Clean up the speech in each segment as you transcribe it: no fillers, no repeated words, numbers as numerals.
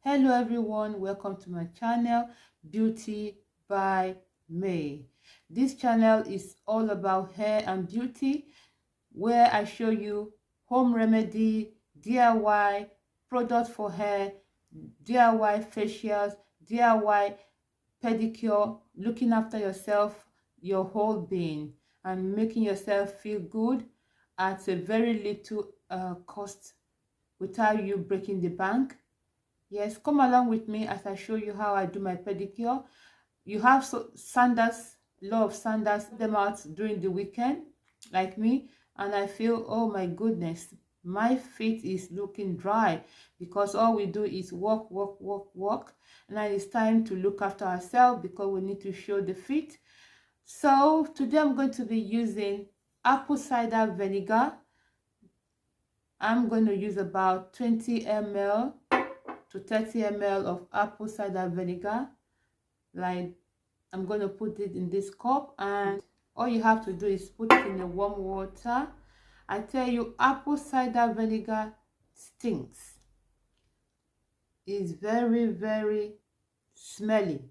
Hello everyone, welcome to my channel Beauty by May. This channel is all about hair and beauty, where I show you home remedy, DIY products for hair, DIY facials, DIY pedicure, looking after yourself, your whole being, and making yourself feel good at a very little cost without you breaking the bank. Yes, come along with me as I show you how I do my pedicure. You have sandals, lot of sandals, them out during the weekend, like me, and I feel, oh my goodness, my feet is looking dry because all we do is walk, and then it's time to look after ourselves because we need to show the feet. So today I'm going to be using apple cider vinegar. I'm going to use about 20 ml to 30 ml of apple cider vinegar. Like, I'm going to put it in this cup, and all you have to do is put it in the warm water. I tell you, apple cider vinegar stinks. It's very smelly.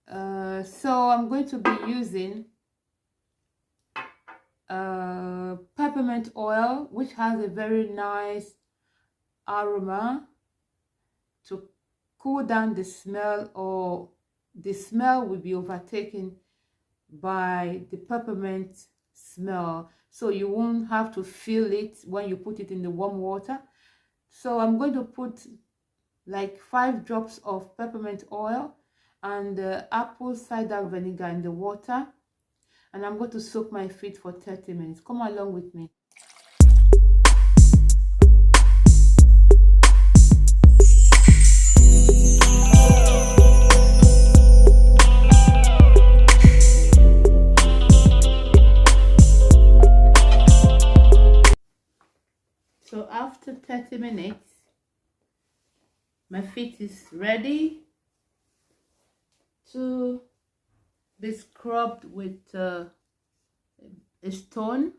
So I'm going to be using peppermint oil, which has a very nice aroma to cool down the smell, or the smell will be overtaken by the peppermint smell, so you won't have to feel it when you put it in the warm water. So I'm going to put like 5 drops of peppermint oil and apple cider vinegar in the water, and I'm going to soak my feet for 30 minutes. Come along with me. So after 30 minutes, my feet is ready to be scrubbed with a stone.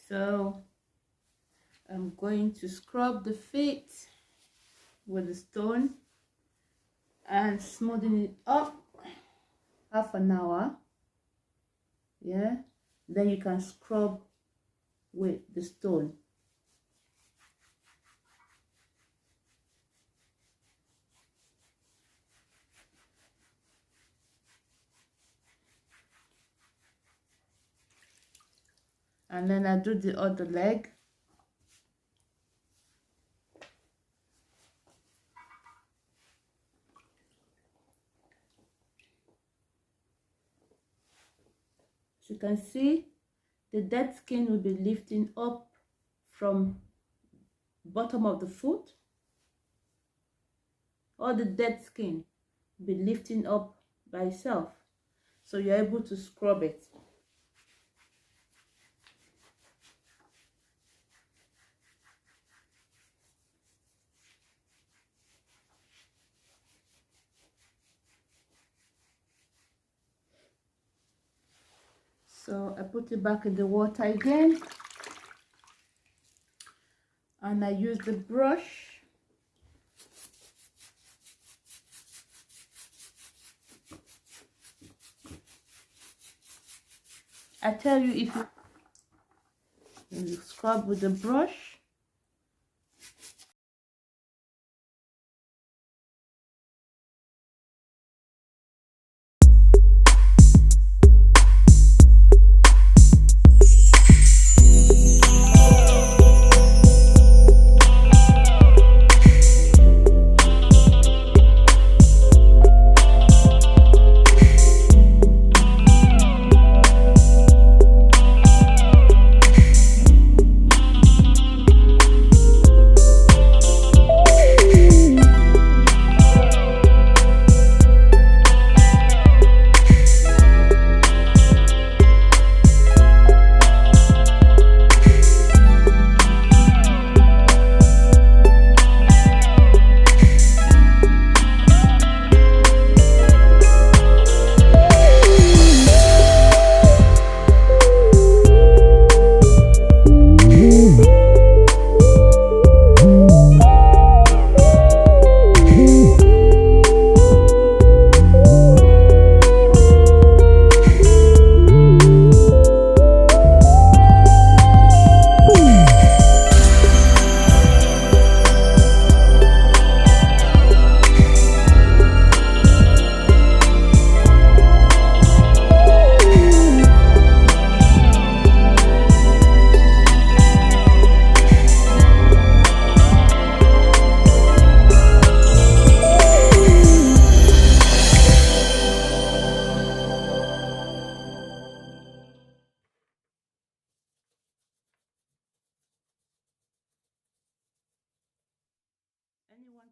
So I'm going to scrub the feet with a stone and smoothing it up half an hour. Yeah, then you can scrub with the stone. And then I do the other leg. As you can see, the dead skin will be lifting up from bottom of the foot. All the dead skin will be lifting up by itself, so you're able to scrub it. So I put it back in the water again, and I use the brush I tell you, if you scrub with the brush,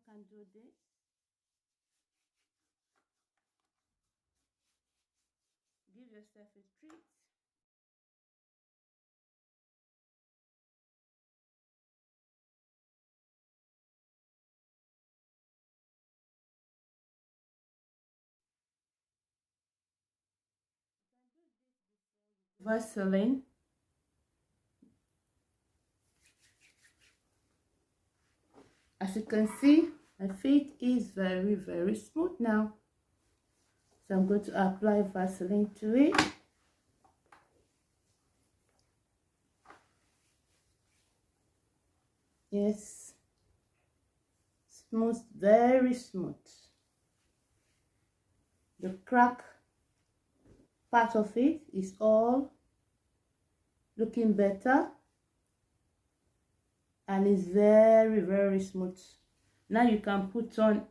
can do this. Give yourself a treat. Vaseline. As you can see, my feet is very smooth now. So I'm going to apply Vaseline to it. Yes, smooth, very smooth. The crack part of it is all looking better, and it's very smooth. Now you can put on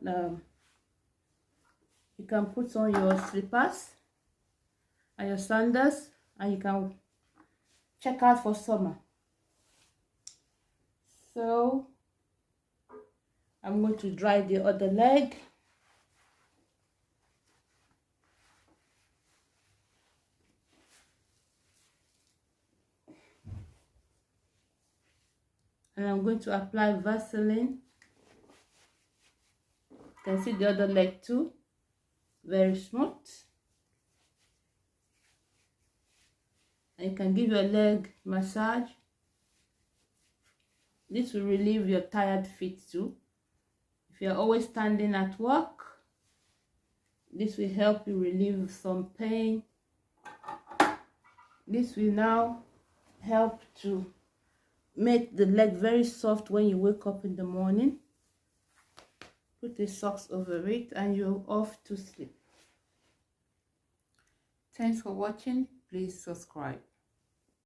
your slippers and your sandals, and you can check out for summer. So I'm going to dry the other leg. And I'm going to apply Vaseline. You can see the other leg too, very smooth. And you can give your leg massage. This will relieve your tired feet too. If you're always standing at work, this will help you relieve some pain. This will now help to make the leg very soft when you wake up in the morning. Put the socks over it and you're off to sleep. Thanks for watching. Please subscribe.